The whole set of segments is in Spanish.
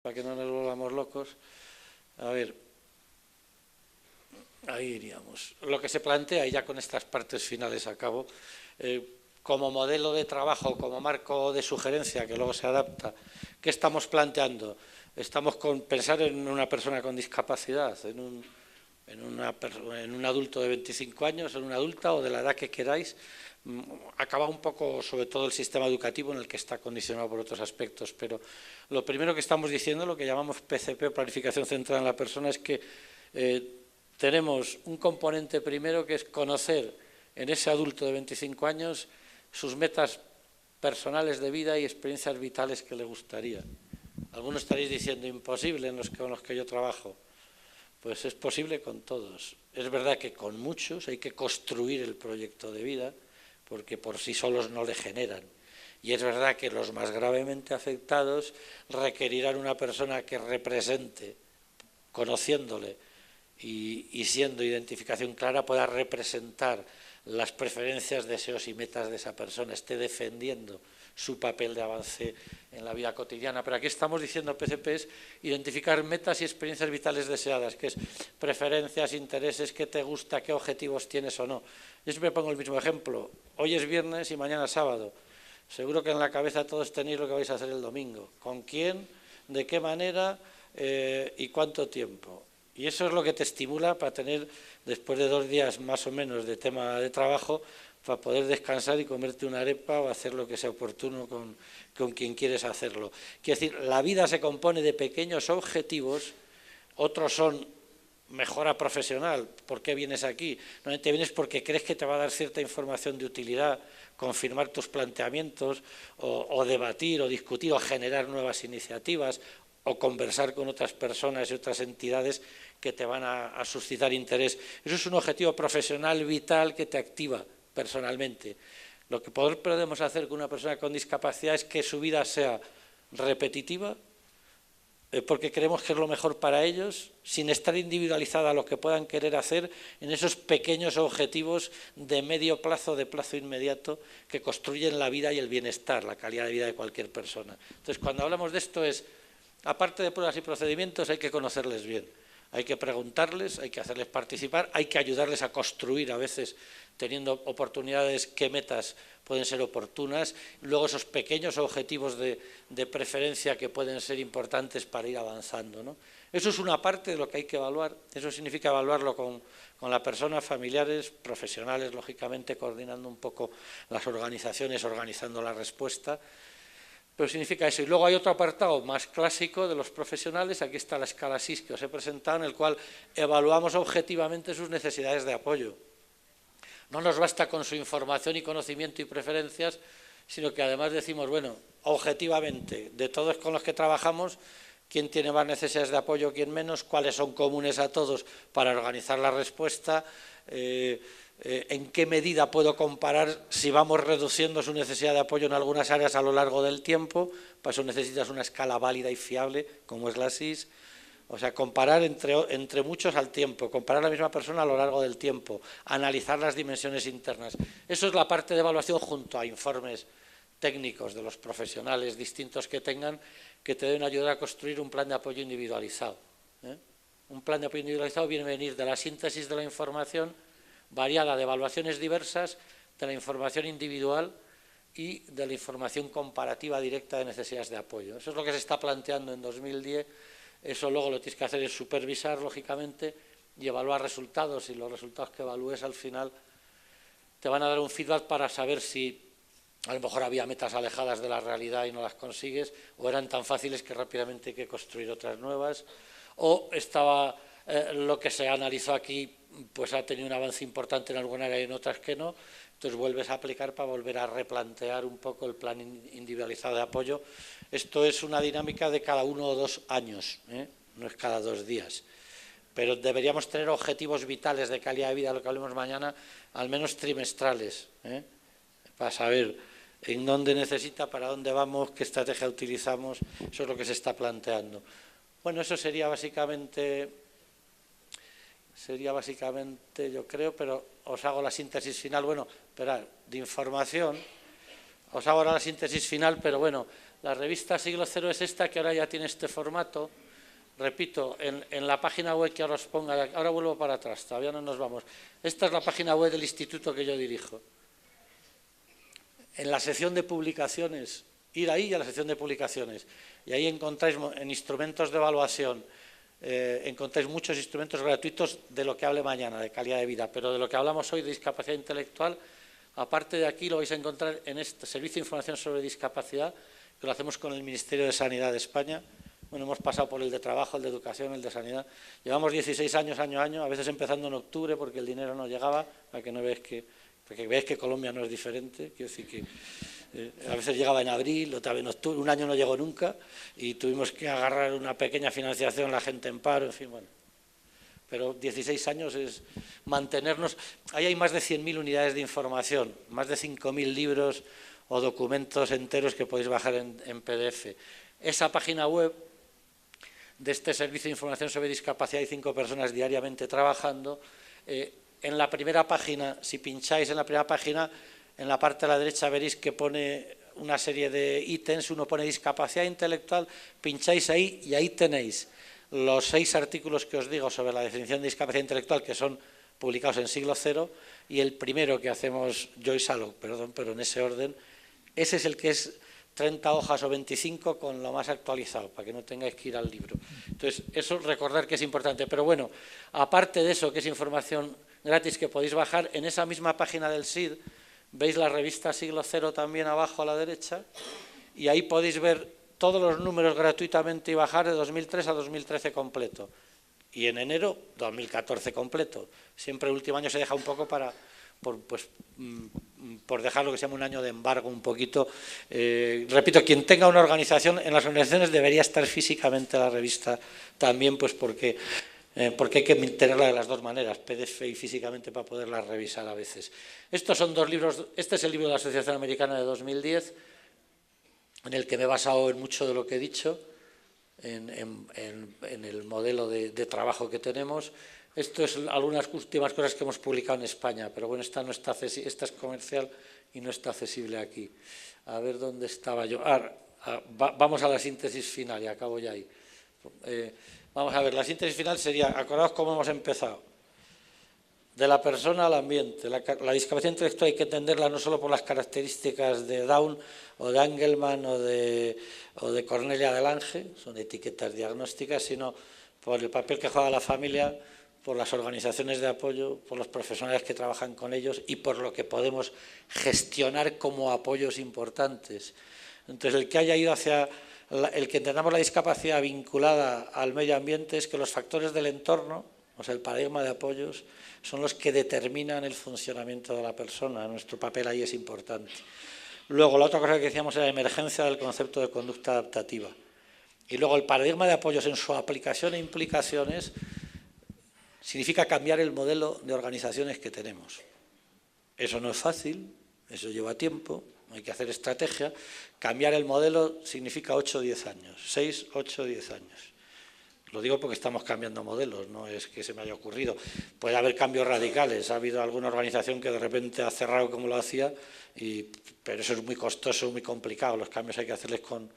para que no nos volvamos locos. A ver, ahí iríamos. Lo que se plantea, y ya con estas partes finales acabo, como modelo de trabajo, como marco de sugerencia que luego se adapta, ¿qué estamos planteando? Estamos con pensar en una persona con discapacidad, en un adulto de 25 años, en una adulta o de la edad que queráis. Acaba un poco, sobre todo, el sistema educativo en el que está condicionado por otros aspectos, pero lo primero que estamos diciendo, lo que llamamos PCP, planificación centrada en la persona, es que tenemos un componente primero que es conocer en ese adulto de 25 años sus metas personales de vida y experiencias vitales que le gustaría. Algunos estaréis diciendo imposible con los que yo trabajo. Pues es posible con todos. Es verdad que con muchos hay que construir el proyecto de vida, porque por sí solos no le generan. Y es verdad que los más gravemente afectados requerirán una persona que represente, conociéndole y siendo identificación clara, pueda representar las preferencias, deseos y metas de esa persona, esté defendiendo su papel de avance en la vida cotidiana. Pero aquí estamos diciendo, PCP es identificar metas y experiencias vitales deseadas, que es preferencias, intereses, qué te gusta, qué objetivos tienes o no. Yo siempre pongo el mismo ejemplo. Hoy es viernes y mañana es sábado. Seguro que en la cabeza todos tenéis lo que vais a hacer el domingo. ¿Con quién? ¿De qué manera? ¿Y cuánto tiempo? Y eso es lo que te estimula para tener, después de 2 días más o menos de tema de trabajo, para poder descansar y comerte una arepa o hacer lo que sea oportuno con quien quieres hacerlo. Quiero decir, la vida se compone de pequeños objetivos, otros son mejora profesional. ¿Por qué vienes aquí? Normalmente vienes porque crees que te va a dar cierta información de utilidad, confirmar tus planteamientos, o debatir, o discutir, o generar nuevas iniciativas, o conversar con otras personas y otras entidades que te van a suscitar interés. Eso es un objetivo profesional vital que te activa personalmente. Lo que podemos hacer con una persona con discapacidad es que su vida sea repetitiva, porque creemos que es lo mejor para ellos, sin estar individualizada a lo que puedan querer hacer en esos pequeños objetivos de medio plazo, de plazo inmediato, que construyen la vida y el bienestar, la calidad de vida de cualquier persona. Entonces, cuando hablamos de esto es, aparte de pruebas y procedimientos, hay que conocerles bien. Hay que preguntarles, hay que hacerles participar, hay que ayudarles a construir, a veces teniendo oportunidades, qué metas pueden ser oportunas, luego esos pequeños objetivos de preferencia que pueden ser importantes para ir avanzando, ¿no? Eso es una parte de lo que hay que evaluar. Eso significa evaluarlo con la persona, familiares, profesionales, lógicamente coordinando un poco las organizaciones, organizando la respuesta. Pero significa eso. Y luego hay otro apartado más clásico de los profesionales, aquí está la escala SIS que os he presentado, en el cual evaluamos objetivamente sus necesidades de apoyo. No nos basta con su información y conocimiento y preferencias, sino que además decimos, bueno, objetivamente, de todos con los que trabajamos, quién tiene más necesidades de apoyo, quién menos, cuáles son comunes a todos para organizar la respuesta, en qué medida puedo comparar si vamos reduciendo su necesidad de apoyo en algunas áreas a lo largo del tiempo. Para eso necesitas una escala válida y fiable, como es la SIS. O sea, comparar entre muchos al tiempo, comparar a la misma persona a lo largo del tiempo, analizar las dimensiones internas. Eso es la parte de evaluación junto a informes técnicos de los profesionales distintos que tengan, que te deben ayudar a construir un plan de apoyo individualizado. Un plan de apoyo individualizado viene a venir de la síntesis de la información variada de evaluaciones diversas, de la información individual y de la información comparativa directa de necesidades de apoyo. Eso es lo que se está planteando en 2010, eso luego lo tienes que hacer es supervisar, lógicamente, y evaluar resultados, y los resultados que evalúes al final te van a dar un feedback para saber si a lo mejor había metas alejadas de la realidad y no las consigues, o eran tan fáciles que rápidamente hay que construir otras nuevas, o estaba lo que se analizó aquí pues ha tenido un avance importante en alguna área y en otras que no, entonces vuelves a aplicar para volver a replantear un poco el plan individualizado de apoyo. Esto es una dinámica de cada 1 o 2 años, no es cada 2 días, pero deberíamos tener objetivos vitales de calidad de vida, lo que hablemos mañana, al menos trimestrales, para saber en dónde necesita, para dónde vamos, qué estrategia utilizamos. Eso es lo que se está planteando. Bueno, eso sería básicamente, yo creo, pero os hago la síntesis final. Bueno, esperad, de información, os hago ahora la síntesis final, pero bueno, La revista Siglo Cero es esta, que ahora ya tiene este formato. Repito, en la página web que ahora os ponga, ahora vuelvo para atrás, todavía no nos vamos. Esta es la página web del instituto que yo dirijo. En la sección de publicaciones, ir ahí a la sección de publicaciones, y ahí encontráis en instrumentos de evaluación, encontráis muchos instrumentos gratuitos de lo que hable mañana, de calidad de vida, pero de lo que hablamos hoy de discapacidad intelectual, aparte de aquí lo vais a encontrar en este Servicio de Información sobre Discapacidad, que lo hacemos con el Ministerio de Sanidad de España. Bueno, hemos pasado por el de Trabajo, el de Educación, el de Sanidad. Llevamos 16 años, año a año, a veces empezando en octubre porque el dinero no llegaba, para que no veáis porque veáis que Colombia no es diferente. Quiero decir que a veces llegaba en abril, otra vez en octubre, un año no llegó nunca y tuvimos que agarrar una pequeña financiación, la gente en paro, en fin, bueno. Pero 16 años es mantenernos. Ahí hay más de 100.000 unidades de información, más de 5.000 libros o documentos enteros que podéis bajar en PDF. Esa página web de este Servicio de Información sobre Discapacidad, hay 5 personas diariamente trabajando. En la primera página, si pincháis en la primera página, en la parte de la derecha veréis que pone una serie de ítems, uno pone discapacidad intelectual, pincháis ahí y ahí tenéis los 6 artículos que os digo sobre la definición de discapacidad intelectual, que son publicados en Siglo Cero, y el primero que hacemos yo y Salo, perdón, pero en ese orden, ese es el que es 30 hojas o 25 con lo más actualizado, para que no tengáis que ir al libro. Entonces, eso recordar que es importante. Pero bueno, aparte de eso, que es información gratis que podéis bajar, en esa misma página del SID, veis la revista Siglo Cero también abajo a la derecha, y ahí podéis ver todos los números gratuitamente y bajar de 2003 a 2013 completo. Y en enero, 2014 completo. Siempre el último año se deja un poco por dejar lo que se llama un año de embargo un poquito. Repito, quien tenga una organización, en las organizaciones debería estar físicamente la revista también, pues porque hay que tenerla de las dos maneras, PDF y físicamente, para poderla revisar a veces. Estos son 2 libros, este es el libro de la Asociación Americana de 2010, en el que me he basado en mucho de lo que he dicho, en el modelo de trabajo que tenemos. Esto es algunas últimas cosas que hemos publicado en España, pero bueno, esta no está accesible, esta es comercial y no está accesible aquí. A ver dónde estaba yo. Vamos a la síntesis final y acabo ya ahí. Vamos a ver, la síntesis final sería, acordaos cómo hemos empezado. De la persona al ambiente. La discapacidad intelectual hay que entenderla no solo por las características de Down o de Engelmann o de Cornelia de Lange, son etiquetas diagnósticas, sino por el papel que juega la familia, por las organizaciones de apoyo, por los profesionales que trabajan con ellos y por lo que podemos gestionar como apoyos importantes. Entonces, el que haya ido hacia el que entendamos la discapacidad vinculada al medio ambiente es que los factores del entorno, o sea, el paradigma de apoyos, son los que determinan el funcionamiento de la persona. Nuestro papel ahí es importante. Luego, la otra cosa que decíamos era la emergencia del concepto de conducta adaptativa. Y luego, el paradigma de apoyos en su aplicación e implicaciones significa cambiar el modelo de organizaciones que tenemos. Eso no es fácil, eso lleva tiempo, hay que hacer estrategia. Cambiar el modelo significa 8 o 10 años, 6, 8 o 10 años. Lo digo porque estamos cambiando modelos, no es que se me haya ocurrido. Puede haber cambios radicales, ha habido alguna organización que de repente ha cerrado como lo hacía, pero eso es muy costoso, muy complicado. Los cambios hay que hacerles con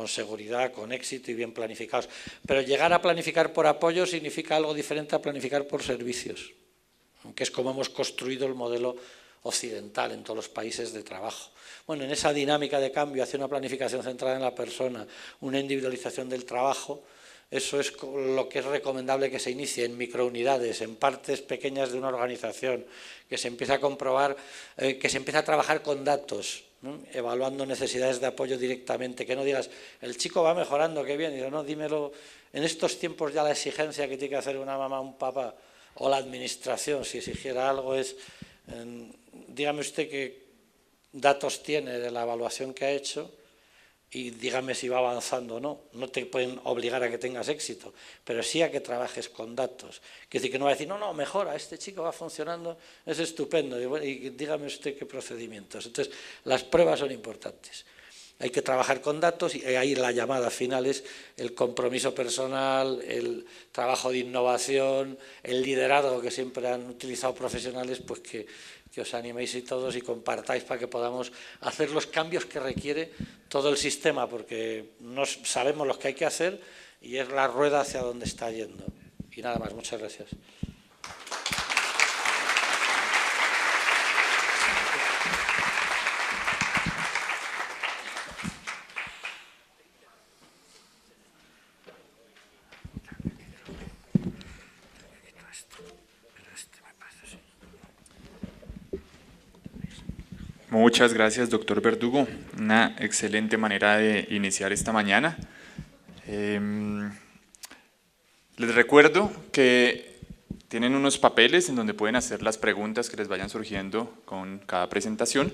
seguridad, con éxito y bien planificados. Pero llegar a planificar por apoyo significa algo diferente a planificar por servicios, que es como hemos construido el modelo occidental en todos los países de trabajo. Bueno, en esa dinámica de cambio hacia una planificación centrada en la persona, una individualización del trabajo, eso es lo que es recomendable que se inicie en microunidades, en partes pequeñas de una organización, que se empiece a comprobar, que se empiece a trabajar con datos, ¿no? Evaluando necesidades de apoyo directamente, que no digas, el chico va mejorando, qué bien, y no, dímelo, en estos tiempos ya la exigencia que tiene que hacer una mamá, un papá, o la administración, si exigiera algo, es, dígame usted qué datos tiene de la evaluación que ha hecho, y dígame si va avanzando o no. No te pueden obligar a que tengas éxito, pero sí a que trabajes con datos. Quiere decir que no va a decir, no, mejora, este chico va funcionando, es estupendo, y dígame usted qué procedimientos. Entonces, las pruebas son importantes. Hay que trabajar con datos y ahí la llamada final es el compromiso personal, el trabajo de innovación, el liderazgo que siempre han utilizado profesionales, pues que os animéis y todos y compartáis para que podamos hacer los cambios que requiere todo el sistema, porque no sabemos lo que hay que hacer y es la rueda hacia donde está yendo. Y nada más, muchas gracias. Muchas gracias, doctor Verdugo. Una excelente manera de iniciar esta mañana. Les recuerdo que tienen unos papeles en donde pueden hacer las preguntas que les vayan surgiendo con cada presentación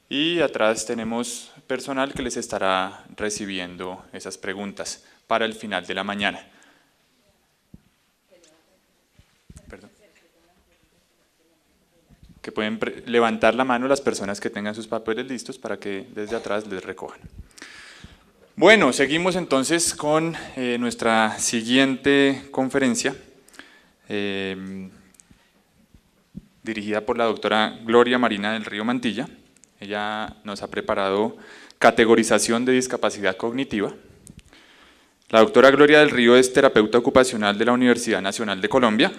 y atrás tenemos personal que les estará recibiendo esas preguntas para el final de la mañana. Perdón. Que pueden levantar la mano las personas que tengan sus papeles listos para que desde atrás les recojan. Bueno, seguimos entonces con nuestra siguiente conferencia, dirigida por la doctora Gloria Marina del Río Mantilla. Ella nos ha preparado categorización de discapacidad cognitiva. La doctora Gloria del Río es terapeuta ocupacional de la Universidad Nacional de Colombia,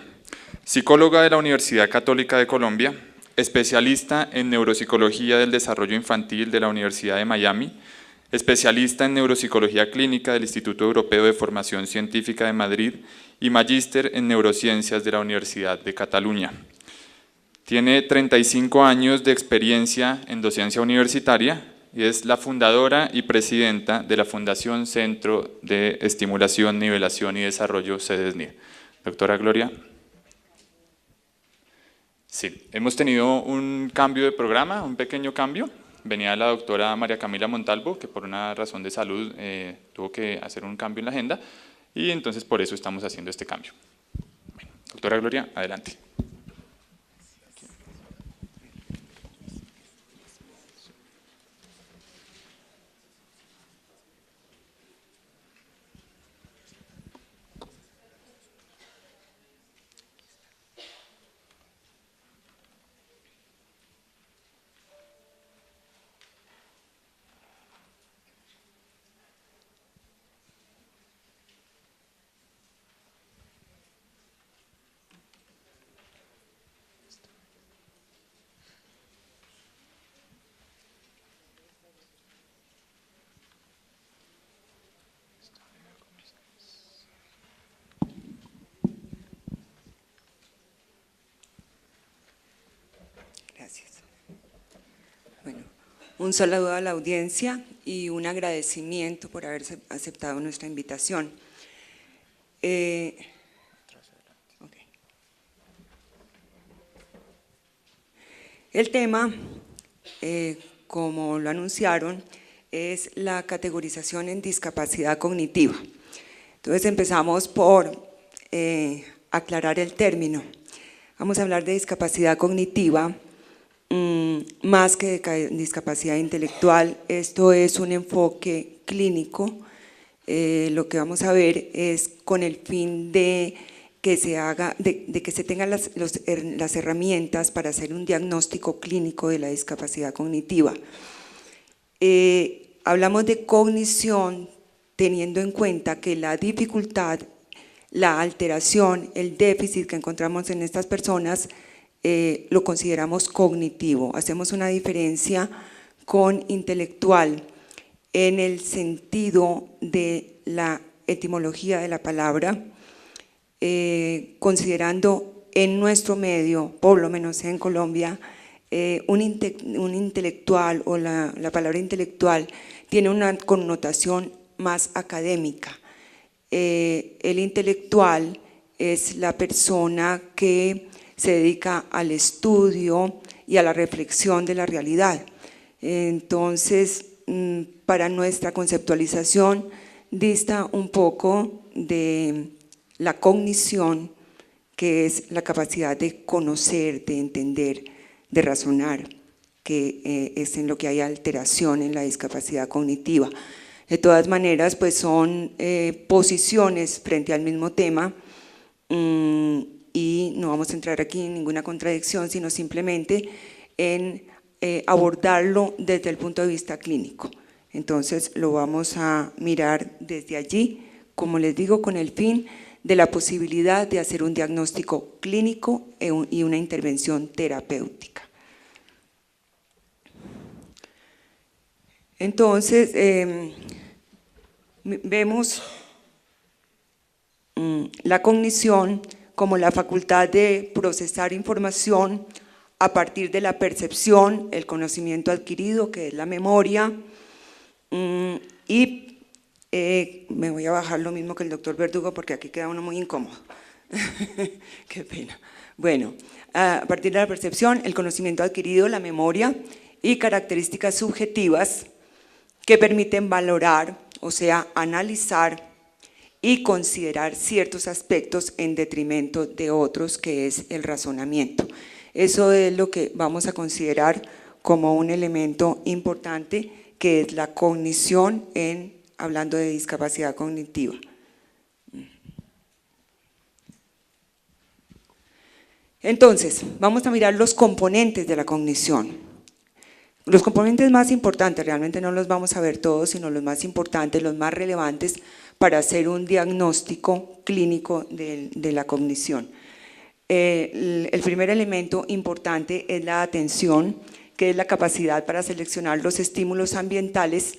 psicóloga de la Universidad Católica de Colombia, especialista en neuropsicología del desarrollo infantil de la Universidad de Miami, especialista en neuropsicología clínica del Instituto Europeo de Formación Científica de Madrid y magíster en neurociencias de la Universidad de Cataluña. Tiene 35 años de experiencia en docencia universitaria y es la fundadora y presidenta de la Fundación Centro de Estimulación, Nivelación y Desarrollo CEDESNID. Doctora Gloria. Sí, hemos tenido un cambio de programa, un pequeño cambio. Venía la doctora María Camila Montalvo, que por una razón de salud tuvo que hacer un cambio en la agenda, y entonces por eso estamos haciendo este cambio. Bueno, doctora Gloria, adelante. Gracias. Bueno, un saludo a la audiencia y un agradecimiento por haber aceptado nuestra invitación. Okay. El tema, como lo anunciaron, es la categorización en discapacidad cognitiva. Entonces empezamos por aclarar el término. Vamos a hablar de discapacidad cognitiva, más que de discapacidad intelectual. Esto es un enfoque clínico. Lo que vamos a ver es con el fin de que se haga, de que se tengan las herramientas para hacer un diagnóstico clínico de la discapacidad cognitiva. Hablamos de cognición teniendo en cuenta que la dificultad, la alteración, el déficit que encontramos en estas personas lo consideramos cognitivo. Hacemos una diferencia con intelectual en el sentido de la etimología de la palabra, considerando en nuestro medio, por lo menos en Colombia, un intelectual o la palabra intelectual tiene una connotación más académica. El intelectual es la persona que se dedica al estudio y a la reflexión de la realidad. Entonces, para nuestra conceptualización, dista un poco de la cognición, que es la capacidad de conocer, de entender, de razonar. que es en lo que hay alteración en la discapacidad cognitiva. De todas maneras, pues son posiciones frente al mismo tema y no vamos a entrar aquí en ninguna contradicción, sino simplemente en abordarlo desde el punto de vista clínico. Entonces lo vamos a mirar desde allí, como les digo, con el fin de la posibilidad de hacer un diagnóstico clínico y una intervención terapéutica. Entonces, vemos la cognición como la facultad de procesar información a partir de la percepción, el conocimiento adquirido, que es la memoria, y me voy a bajar lo mismo que el doctor Verdugo porque aquí queda uno muy incómodo. Qué pena. Bueno, a partir de la percepción, el conocimiento adquirido, la memoria y características subjetivas que permiten valorar, o sea, analizar y considerar ciertos aspectos en detrimento de otros, que es el razonamiento. Eso es lo que vamos a considerar como un elemento importante, que es la cognición hablando de discapacidad cognitiva. Entonces, vamos a mirar los componentes de la cognición. Los componentes más importantes, realmente no los vamos a ver todos, sino los más importantes, los más relevantes para hacer un diagnóstico clínico de la cognición. El primer elemento importante es la atención, que es la capacidad para seleccionar los estímulos ambientales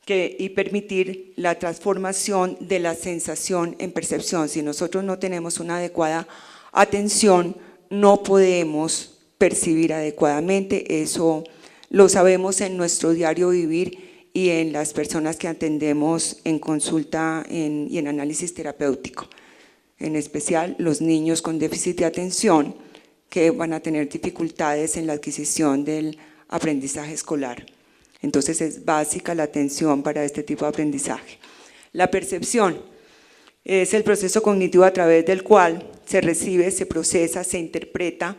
y permitir la transformación de la sensación en percepción. Si nosotros no tenemos una adecuada atención, no podemos percibir adecuadamente. Eso lo sabemos en nuestro diario vivir y en las personas que atendemos en consulta y en análisis terapéutico. En especial los niños con déficit de atención, que van a tener dificultades en la adquisición del aprendizaje escolar. Entonces es básica la atención para este tipo de aprendizaje. La percepción es el proceso cognitivo a través del cual se recibe, se procesa, se interpreta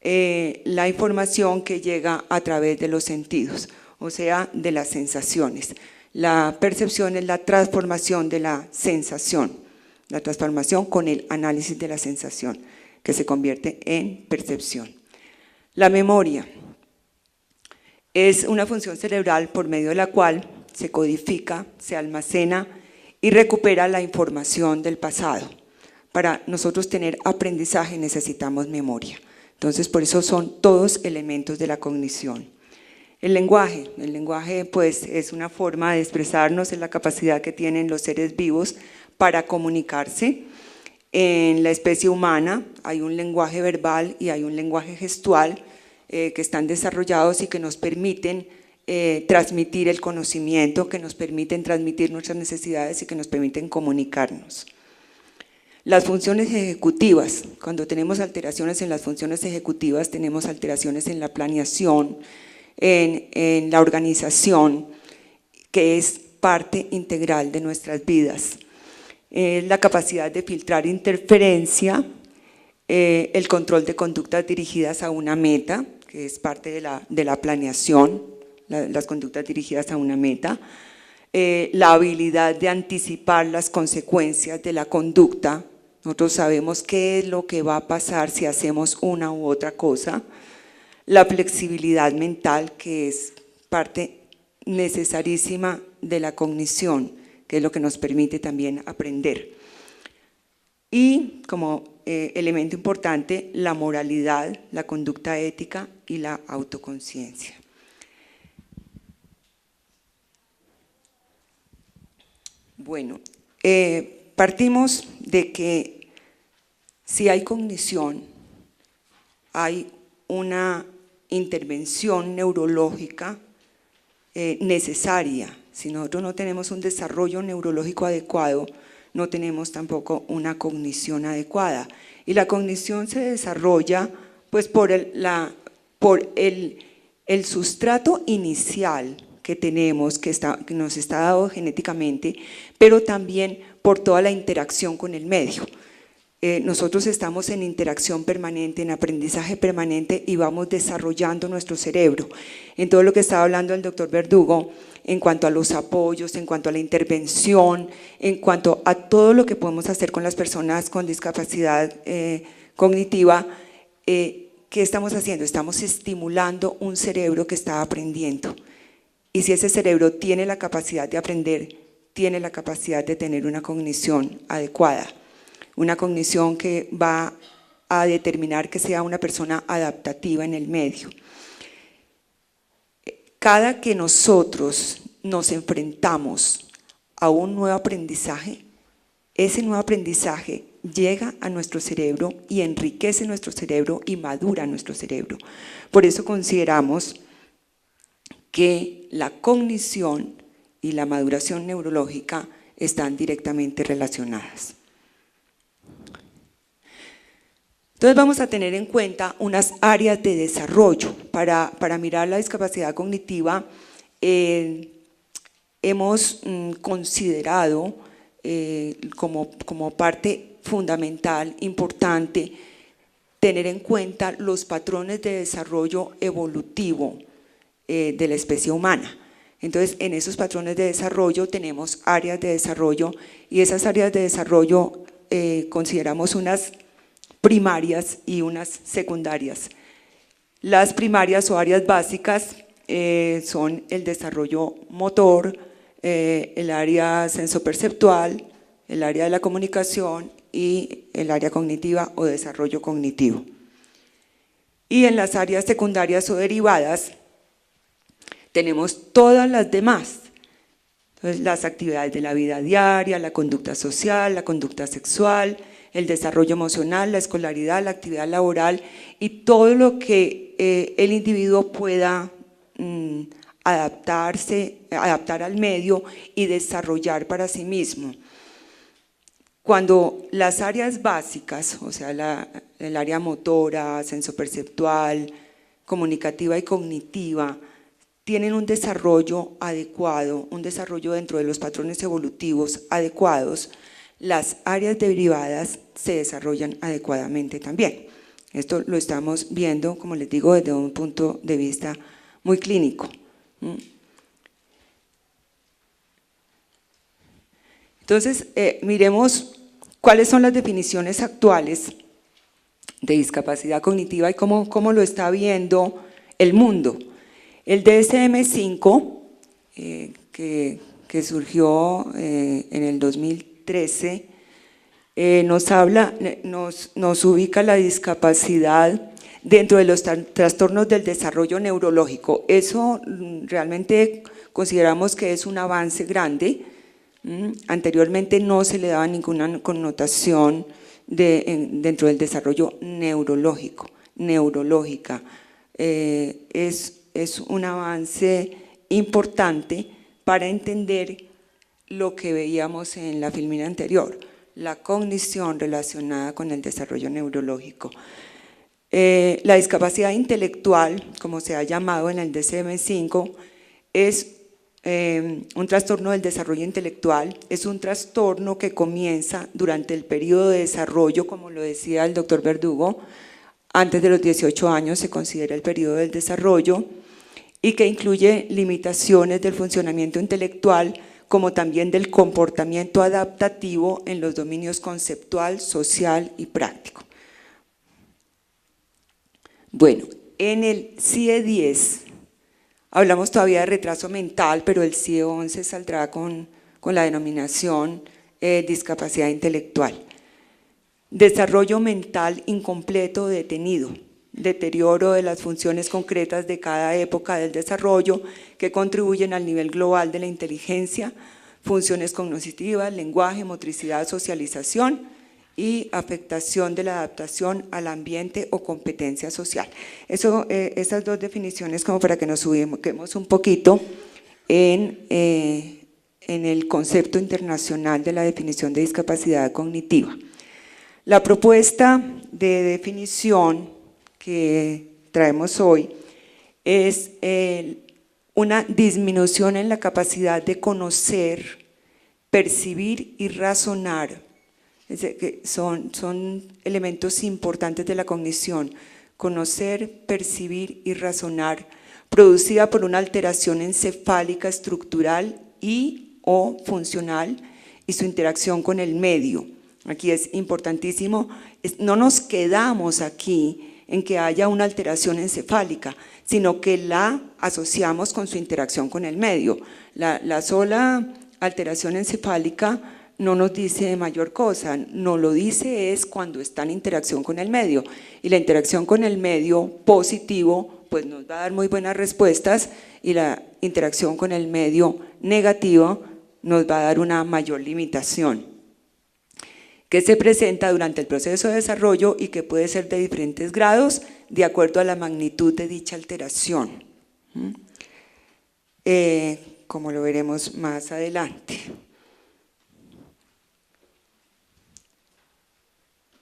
la información que llega a través de los sentidos, o sea, de las sensaciones. La percepción es la transformación de la sensación, la transformación con el análisis de la sensación, que se convierte en percepción. La memoria es una función cerebral por medio de la cual se codifica, se almacena y recupera la información del pasado. Para nosotros tener aprendizaje necesitamos memoria. Entonces, por eso son todos elementos de la cognición. El lenguaje pues es una forma de expresarnos, es la capacidad que tienen los seres vivos para comunicarse. En la especie humana hay un lenguaje verbal y hay un lenguaje gestual que están desarrollados y que nos permiten transmitir el conocimiento, que nos permiten transmitir nuestras necesidades y que nos permiten comunicarnos. Las funciones ejecutivas, cuando tenemos alteraciones en las funciones ejecutivas, tenemos alteraciones en la planeación, en la organización, que es parte integral de nuestras vidas. La capacidad de filtrar interferencia, el control de conductas dirigidas a una meta, que es parte de la planeación, las conductas dirigidas a una meta, la habilidad de anticipar las consecuencias de la conducta. Nosotros sabemos qué es lo que va a pasar si hacemos una u otra cosa. La flexibilidad mental, que es parte necesarísima de la cognición, que es lo que nos permite también aprender. Y como elemento importante, la moralidad, la conducta ética y la autoconciencia. Bueno, partimos de que si hay cognición, hay una intervención neurológica necesaria. Si nosotros no tenemos un desarrollo neurológico adecuado, no tenemos tampoco una cognición adecuada. Y la cognición se desarrolla pues por el sustrato inicial que tenemos, que nos está dado genéticamente, pero también por toda la interacción con el medio. nosotros estamos en interacción permanente, en aprendizaje permanente y vamos desarrollando nuestro cerebro. En todo lo que estaba hablando el doctor Verdugo, en cuanto a los apoyos, en cuanto a la intervención, en cuanto a todo lo que podemos hacer con las personas con discapacidad cognitiva, ¿qué estamos haciendo? Estamos estimulando un cerebro que está aprendiendo. Y si ese cerebro tiene la capacidad de aprender, tiene la capacidad de tener una cognición adecuada, una cognición que va a determinar que sea una persona adaptativa en el medio. Cada que nosotros nos enfrentamos a un nuevo aprendizaje, ese nuevo aprendizaje llega a nuestro cerebro y enriquece nuestro cerebro y madura nuestro cerebro. Por eso consideramos que la cognición y la maduración neurológica están directamente relacionadas. Entonces vamos a tener en cuenta unas áreas de desarrollo. Para mirar la discapacidad cognitiva, hemos considerado como parte fundamental, importante, tener en cuenta los patrones de desarrollo evolutivo de la especie humana. Entonces, en esos patrones de desarrollo tenemos áreas de desarrollo y esas áreas de desarrollo consideramos unas primarias y unas secundarias. Las primarias o áreas básicas son el desarrollo motor, el área sensoperceptual, el área de la comunicación y el área cognitiva o desarrollo cognitivo. Y en las áreas secundarias o derivadas tenemos todas las demás. Entonces, las actividades de la vida diaria, la conducta social, la conducta sexual, el desarrollo emocional, la escolaridad, la actividad laboral y todo lo que el individuo pueda adaptar al medio y desarrollar para sí mismo. Cuando las áreas básicas, o sea, el área motora, sensoperceptual, comunicativa y cognitiva, tienen un desarrollo adecuado, un desarrollo dentro de los patrones evolutivos adecuados, las áreas derivadas se desarrollan adecuadamente también. Esto lo estamos viendo, como les digo, desde un punto de vista muy clínico. Entonces, miremos cuáles son las definiciones actuales de discapacidad cognitiva y cómo lo está viendo el mundo. El DSM-5, que surgió en el 2013, nos ubica la discapacidad dentro de los trastornos del desarrollo neurológico. Eso realmente consideramos que es un avance grande. Anteriormente no se le daba ninguna connotación dentro del desarrollo neurológica. Es un avance importante para entender lo que veíamos en la filmina anterior, la cognición relacionada con el desarrollo neurológico. La discapacidad intelectual, como se ha llamado en el DSM-5, es un trastorno del desarrollo intelectual, es un trastorno que comienza durante el periodo de desarrollo, como lo decía el doctor Verdugo, antes de los 18 años se considera el periodo del desarrollo y que incluye limitaciones del funcionamiento intelectual como también del comportamiento adaptativo en los dominios conceptual, social y práctico. Bueno, en el CIE-10 hablamos todavía de retraso mental, pero el CIE-11 saldrá con la denominación discapacidad intelectual. Desarrollo mental incompleto o detenido, deterioro de las funciones concretas de cada época del desarrollo que contribuyen al nivel global de la inteligencia, funciones cognitivas, lenguaje, motricidad, socialización y afectación de la adaptación al ambiente o competencia social. Esas dos definiciones como para que nos ubiquemos un poquito en el concepto internacional de la definición de discapacidad cognitiva. La propuesta de definición que traemos hoy es una disminución en la capacidad de conocer, percibir y razonar. Es que son elementos importantes de la cognición: conocer, percibir y razonar, producida por una alteración encefálica estructural y o funcional y su interacción con el medio. Aquí es importantísimo, no nos quedamos aquí en que haya una alteración encefálica, sino que la asociamos con su interacción con el medio. La sola alteración encefálica no nos dice mayor cosa, no lo dice es cuando está en interacción con el medio, y la interacción con el medio positivo pues nos va a dar muy buenas respuestas, y la interacción con el medio negativo nos va a dar una mayor limitación, que se presenta durante el proceso de desarrollo y que puede ser de diferentes grados de acuerdo a la magnitud de dicha alteración, como lo veremos más adelante.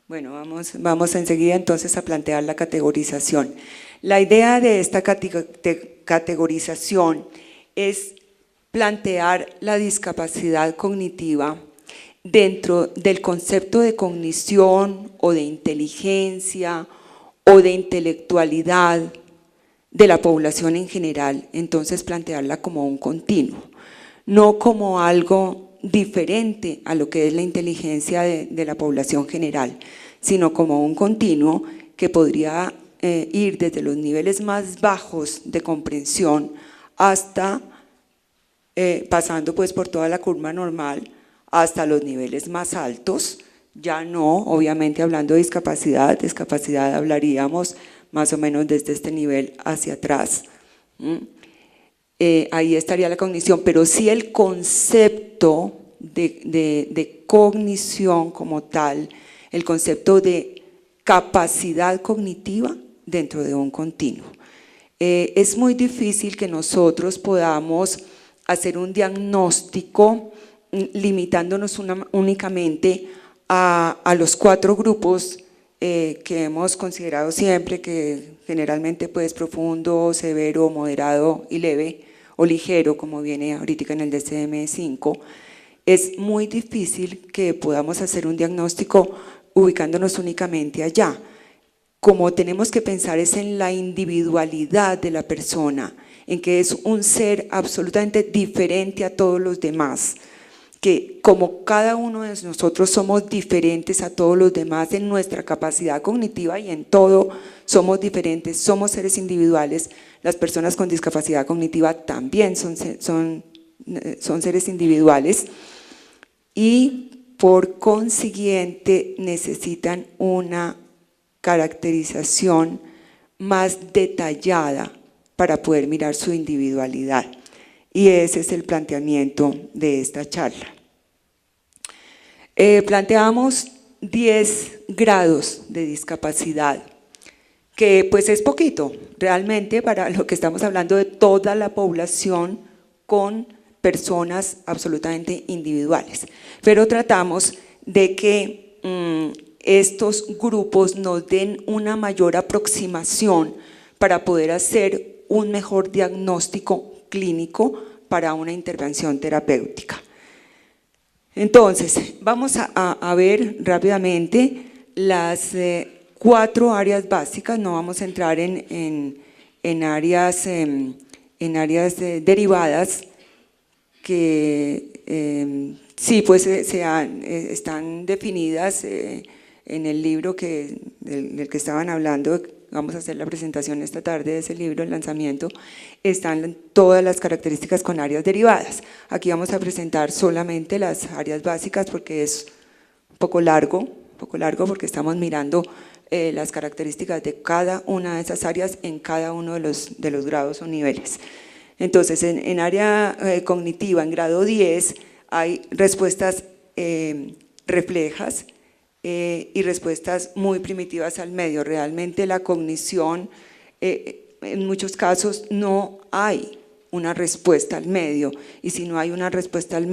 Bueno, vamos enseguida entonces a plantear la categorización. La idea de esta categorización es plantear la discapacidad cognitiva dentro del concepto de cognición o de inteligencia o de intelectualidad de la población en general, entonces plantearla como un continuo, no como algo diferente a lo que es la inteligencia de la población general, sino como un continuo que podría ir desde los niveles más bajos de comprensión hasta, pasando pues por toda la curva normal, hasta los niveles más altos. Ya no, obviamente hablando de discapacidad hablaríamos más o menos desde este nivel hacia atrás. Ahí estaría la cognición, pero sí el concepto de cognición como tal, el concepto de capacidad cognitiva dentro de un continuo. Es muy difícil que nosotros podamos hacer un diagnóstico limitándonos únicamente a los 4 grupos que hemos considerado siempre, que generalmente pues profundo, severo, moderado y leve, o ligero, como viene ahorita en el DSM-5. Es muy difícil que podamos hacer un diagnóstico ubicándonos únicamente allá. Como tenemos que pensar es en la individualidad de la persona, en que es un ser absolutamente diferente a todos los demás, que como cada uno de nosotros somos diferentes a todos los demás en nuestra capacidad cognitiva y en todo somos diferentes, somos seres individuales. Las personas con discapacidad cognitiva también son seres individuales y por consiguiente necesitan una caracterización más detallada para poder mirar su individualidad. Y ese es el planteamiento de esta charla. Planteamos 10 grados de discapacidad, que pues es poquito realmente para lo que estamos hablando de toda la población con personas absolutamente individuales, pero tratamos de que estos grupos nos den una mayor aproximación para poder hacer un mejor diagnóstico clínico para una intervención terapéutica. Entonces, vamos a ver rápidamente las 4 áreas básicas, no vamos a entrar en áreas derivadas que sí, pues están definidas en el libro del que estaban hablando. Vamos a hacer la presentación esta tarde de ese libro, el lanzamiento. Están todas las características con áreas derivadas. Aquí vamos a presentar solamente las áreas básicas porque es un poco largo porque estamos mirando las características de cada una de esas áreas en cada uno de los grados o niveles. Entonces, en área cognitiva, en grado 10, hay respuestas reflejas, y respuestas muy primitivas al medio. Realmente la cognición, en muchos casos no hay una respuesta al medio, y si no hay una respuesta al medio,